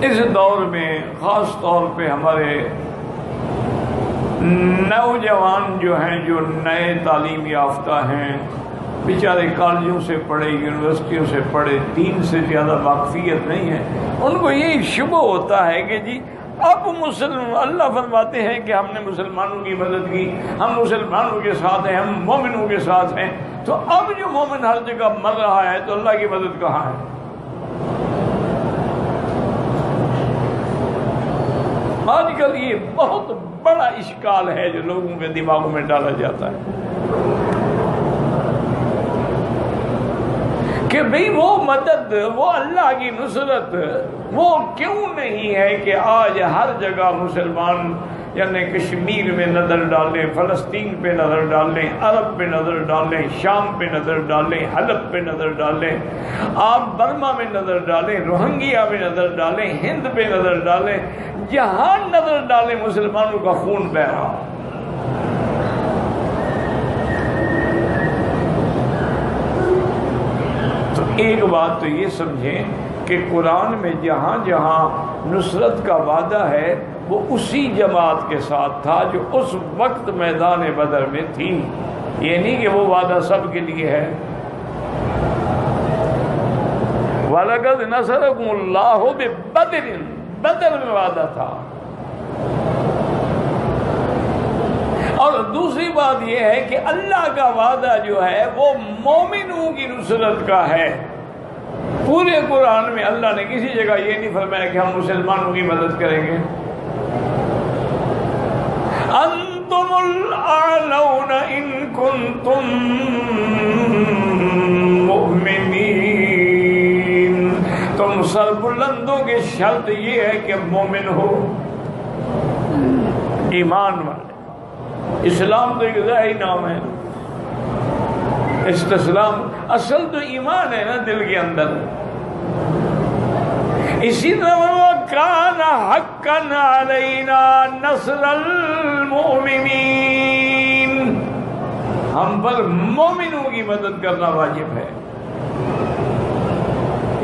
اس دور میں خاص طور پہ ہمارے نوجوان جو ہیں، جو نئے تعلیم یافتہ ہیں، بیچارے کالجوں سے پڑھے، یونیورسٹیوں سے پڑھے، دین سے زیادہ واقفیت نہیں ہے، ان کو یہی شبہ ہوتا ہے کہ جی اب اللہ فرماتے ہیں کہ ہم نے مسلمانوں کی مدد کی، ہم مسلمانوں کے ساتھ ہیں، ہم مومنوں کے ساتھ ہیں، تو اب جو مومن ہر جگہ مر رہا ہے تو اللہ کی مدد کہاں ہے؟ آج کل یہ بہت بڑا اشکال ہے جو لوگوں کے دماغوں میں ڈالا جاتا ہے کہ بھئی وہ مدد، وہ اللہ کی نصرت وہ کیوں نہیں ہے کہ آج ہر جگہ مسلمان، یعنی کشمیر میں نظر ڈالیں، فلسطین پہ نظر ڈالیں، عرب پہ نظر ڈالیں، شام پہ نظر ڈالیں، حلب پہ نظر ڈالیں، آپ برما میں نظر ڈالیں، روہنگیا میں نظر ڈالیں، ہند پہ نظر ڈالیں، جہاں نظر ڈالیں مسلمانوں کا خون بہہ رہا۔ تو ایک بات تو یہ سمجھیں کہ قرآن میں جہاں جہاں نصرت کا وعدہ ہے وہ اسی جماعت کے ساتھ تھا جو اس وقت میدان بدر میں تھی، یہ نہیں کہ وہ وعدہ سب کے لیے ہے۔ وَلَقَدْ نَصَرَكُمُ اللَّهُ بِبَدْرٍ، بدر میں وعدہ تھا۔ اور دوسری بات یہ ہے کہ اللہ کا وعدہ جو ہے وہ مومنوں کی نصرت کا ہے۔ پورے قرآن میں اللہ نے کسی جگہ یہ نہیں فرمایا کہ ہم مسلمانوں کی مدد کریں گے۔ انتم الاعلون ان کنتم مؤمنین، تم سربلندوں کی شرط یہ ہے کہ مومن ہو، ایمان والے۔ اسلام تو ایک ظاہری نام ہے، استسلام اصل تو ایمان ہے نا دل کے اندر۔ اسی طرح کان حقا علینا نصر المؤمنین، ہم پر مومنوں کی مدد کرنا واجب ہے۔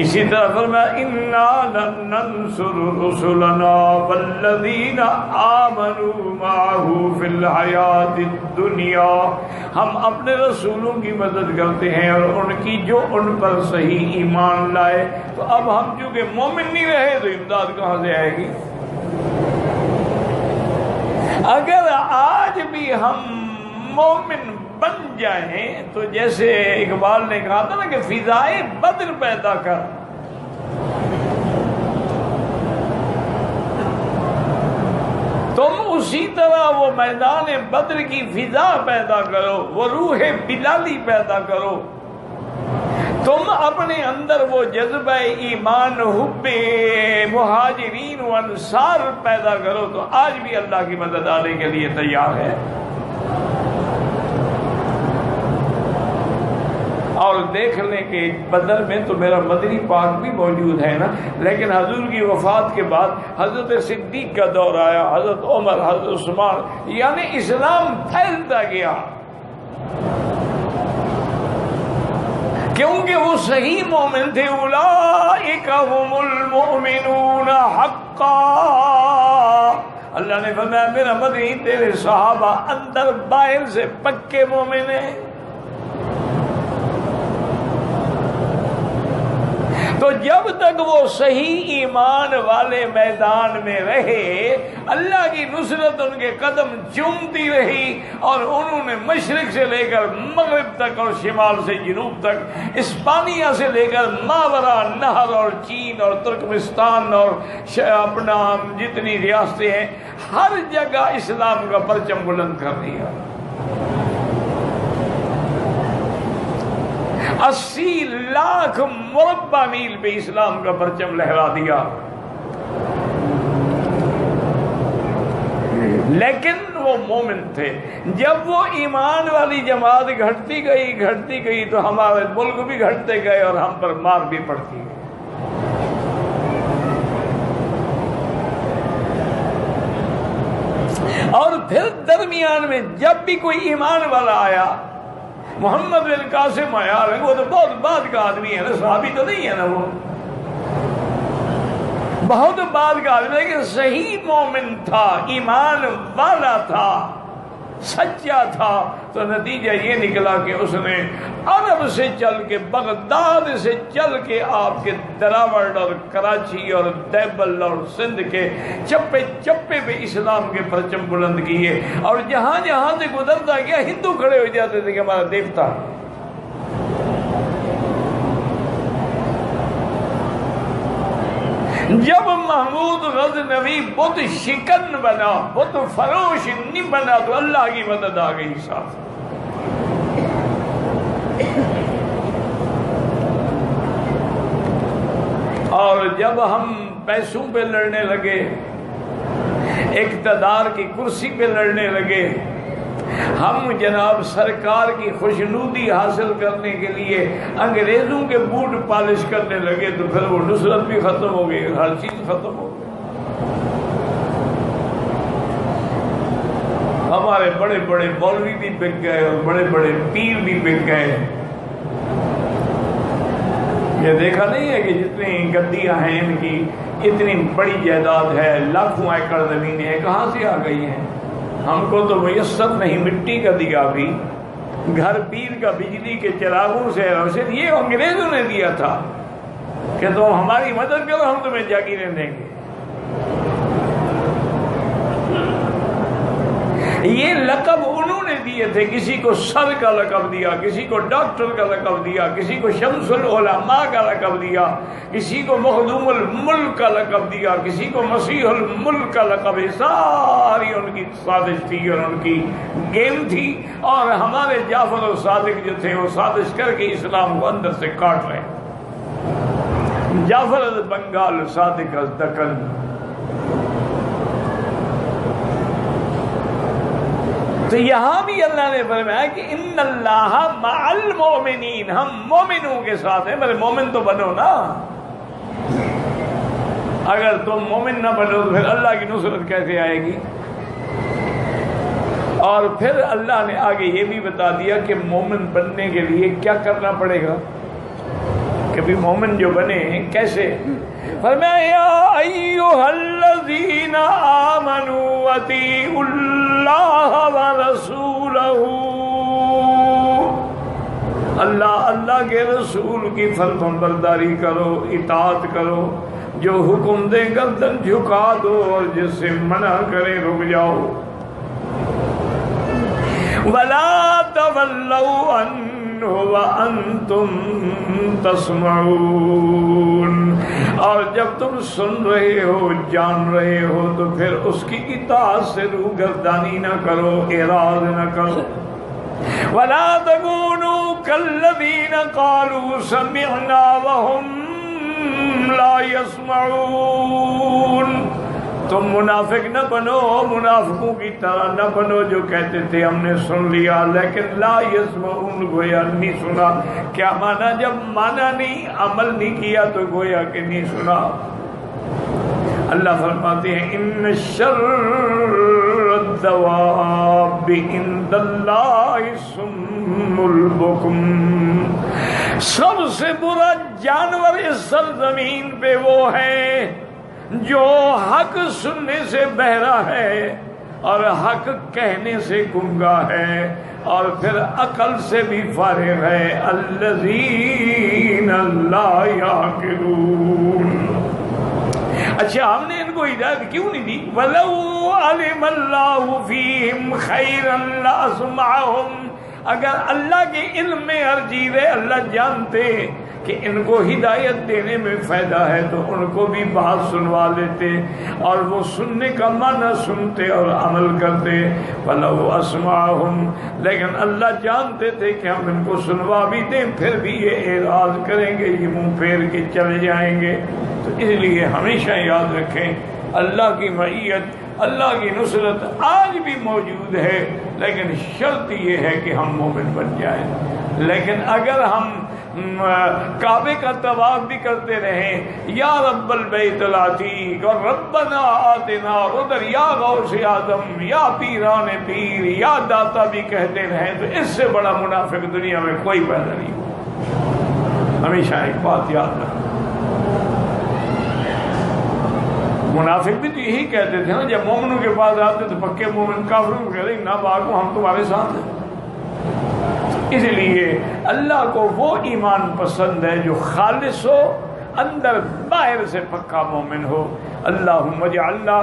اسی طرح فرمایا انا لننصر رسلنا والذین آمنوا معه فی الحیات الدنیا، ہم اپنے رسولوں کی مدد کرتے ہیں اور ان کی جو ان پر صحیح ایمان لائے۔ تو اب ہم چونکہ مومن نہیں رہے تو امداد کہاں سے آئے گی؟ اگر آج بھی ہم مومن بن جائیں تو جیسے اقبال نے کہا تھا نا کہ فضائے بدر پیدا کر، تم اسی طرح وہ میدان بدر کی فضا پیدا کرو، وہ روح بلالی پیدا کرو، تم اپنے اندر وہ جذبہ ایمان، حب مہاجرین و انصار پیدا کرو، تو آج بھی اللہ کی مدد آنے کے لیے تیار ہے۔ اور دیکھ لیں کہ بدر میں تو میرا مدنی پاک بھی موجود ہے نا، لیکن حضور کی وفات کے بعد حضرت صدیق کا دور آیا، حضرت عمر، حضرت عثمان، یعنی اسلام پھیلتا گیا، کیونکہ وہ صحیح مومن تھے۔ اولئک هم المؤمنون حقا، اللہ نے فرمایا میرا مدنی تیرے صحابہ اندر باہر سے پکے مومن ہیں۔ تو جب تک وہ صحیح ایمان والے میدان میں رہے، اللہ کی نصرت ان کے قدم چومتی رہی، اور انہوں نے مشرق سے لے کر مغرب تک اور شمال سے جنوب تک، اسپانیہ سے لے کر ماورا نہر اور چین اور ترکمستان اور اپنا جتنی ریاستیں ہیں، ہر جگہ اسلام کا پرچم بلند کر دیا۔ 80 لاکھ مربع میل پہ اسلام کا پرچم لہرا دیا۔ لیکن وہ مومن تھے۔ جب وہ ایمان والی جماعت گھٹتی گئی تو ہمارے ملک بھی گھٹتے گئے اور ہم پر مار بھی پڑتی گئی۔ اور پھر درمیان میں جب بھی کوئی ایمان والا آیا، محمد بن قاسم آیا، وہ تو بہت بعد کا آدمی ہے نا، صحابی تو نہیں ہے نا وہ، بہت بات کا لیکن صحیح مومن تھا، ایمان والا تھا، سچا تھا، تو نتیجہ یہ نکلا کہ اس نے عرب سے چل کے، بغداد سے چل کے آپ کے دراوڑ اور کراچی اور دیبل اور سندھ کے چپے چپے پہ اسلام کے پرچم بلند کیے، اور جہاں جہاں سے گزرتا گیا ہندو کھڑے ہو جاتے تھے کہ ہمارا دیوتا۔ جب محمود غزنوی بت شکن بنا، بت فروش نہیں بنا، تو اللہ کی مدد آ گئی ساتھ۔ اور جب ہم پیسوں پہ لڑنے لگے، اقتدار کی کرسی پہ لڑنے لگے، ہم جناب سرکار کی خوشنودی حاصل کرنے کے لیے انگریزوں کے بوٹ پالش کرنے لگے، تو پھر وہ نصرت بھی ختم ہو گئی، ہر چیز ختم ہو گئی۔ ہمارے بڑے بڑے مولوی بھی بک گئے اور بڑے بڑے پیر بھی بک گئے۔ یہ دیکھا نہیں ہے کہ جتنی گدیاں ہیں ان کی، اتنی بڑی جائیداد ہے، لاکھوں ایکڑ زمینیں کہاں سے آ گئی ہیں؟ ہم کو تو میسر نہیں، مٹی کا دیا بھی، گھر پیر کا بجلی کے چراغوں سے روشن، یہ انگریزوں نے دیا تھا کہ تم ہماری مدد کرو، ہم تمہیں جاگیریں دیں گے۔ یہ لقب انہوں نے دیے تھے، کسی کو سر کا لقب دیا، کسی کو ڈاکٹر کا لقب دیا، کسی کو شمس العلماء کا لقب دیا، کسی کو مخدوم الملک کا لقب دیا، کسی کو مسیح الملک کا لقب۔ ساری ان کی سازش تھی اور ان کی گیم تھی، اور ہمارے جعفر و صادق جو تھے وہ سازش کر کے اسلام کو اندر سے کاٹ رہے۔ جعفر از بنگال، صادق از دکن۔ تو یہاں بھی اللہ نے فرمایا کہ ان اللہ مع المؤمنین، ہم مومنوں کے ساتھ ہیں۔ میرے مومن تو بنو نا، اگر تم مومن نہ بنو تو پھر اللہ کی نصرت کیسے آئے گی؟ اور پھر اللہ نے آگے یہ بھی بتا دیا کہ مومن بننے کے لیے کیا کرنا پڑے گا، کہ بھی مومن جو بنے کیسے۔ فرمایا یا ایھا الذین آمنوا اطیعوا اللہ ورسولہ، اللہ کے رسول کی فرمان برداری کرو، اطاعت کرو، جو حکم دے گردن جھکا دو اور جس سے منع کرے رک جاؤ۔ وَلَا تَوَلَّوْا عَنْهُ وَأَنْتُمْ تَسْمَعُونَ، اور جب تم سن رہے ہو، جان رہے ہو، تو پھر اس کی اطاعت سے روگردانی نہ کرو، اعراض نہ کرو۔ وَلَا تَكُونُوا كَالَّذِينَ قَالُوا سَمِعْنَا وَهُمْ لَا يَسْمَعُونَ، تم منافق نہ بنو، منافقوں کی طرح نہ بنو جو کہتے تھے ہم نے سن لیا لیکن لا یسمعون، گویا نہیں سنا۔ کیا مانا؟ جب مانا نہیں، عمل نہیں کیا تو گویا کہ نہیں سنا۔ اللہ فرماتے ہیں ان شر الدواب عند اللہ الصم البکم، سب سے برا جانور اس سرزمین پہ وہ ہے جو حق سننے سے بہرا ہے اور حق کہنے سے گنگا ہے اور پھر عقل سے بھی فارغ ہے۔ الذین لا یعقلون۔ اچھا، ہم نے ان کو ہدایت کیوں نہیں دی؟ وَلَوْ عَلِمَ اللَّهُ فِيهِمْ خَيْرًا لَأَسْمَعَهُمْ، اگر اللہ کے علم میں ہر چیز ہے، اللہ جانتے کہ ان کو ہدایت دینے میں فائدہ ہے تو ان کو بھی بات سنوا لیتے اور وہ سننے کا معنی سنتے اور عمل کرتے۔ وَلَوْ أَسْمَعَهُمْ، لیکن اللہ جانتے تھے کہ ہم ان کو سنوا بھی دیں پھر بھی یہ اعراض کریں گے، یہ منہ پھیر کے چلے جائیں گے۔ تو اس لیے ہمیشہ یاد رکھیں اللہ کی معیت، اللہ کی نصرت آج بھی موجود ہے، لیکن شرط یہ ہے کہ ہم مومن بن جائیں۔ لیکن اگر ہم کعبے کا طواف بھی کرتے رہیں، یا رب البیت العتیق اور ربنا آتنا، ادھر یا غوث اعظم، یا پیران پیر، یا داتا بھی کہتے رہیں، تو اس سے بڑا منافق دنیا میں کوئی پیدا نہیں ہوا۔ ہمیشہ ایک بات یاد رکھنا، منافق بھی تو یہی کہتے تھے نا، جب مومنوں کے پاس آتے تو پکے مومن کافروں کو کہتے ہیں نہ بھاگو ہم تمہارے ساتھ ہیں۔ اس لیے اللہ کو وہ ایمان پسند ہے جو خالص ہو، اندر باہر سے پکا مومن ہو۔ اللہم اجعلنا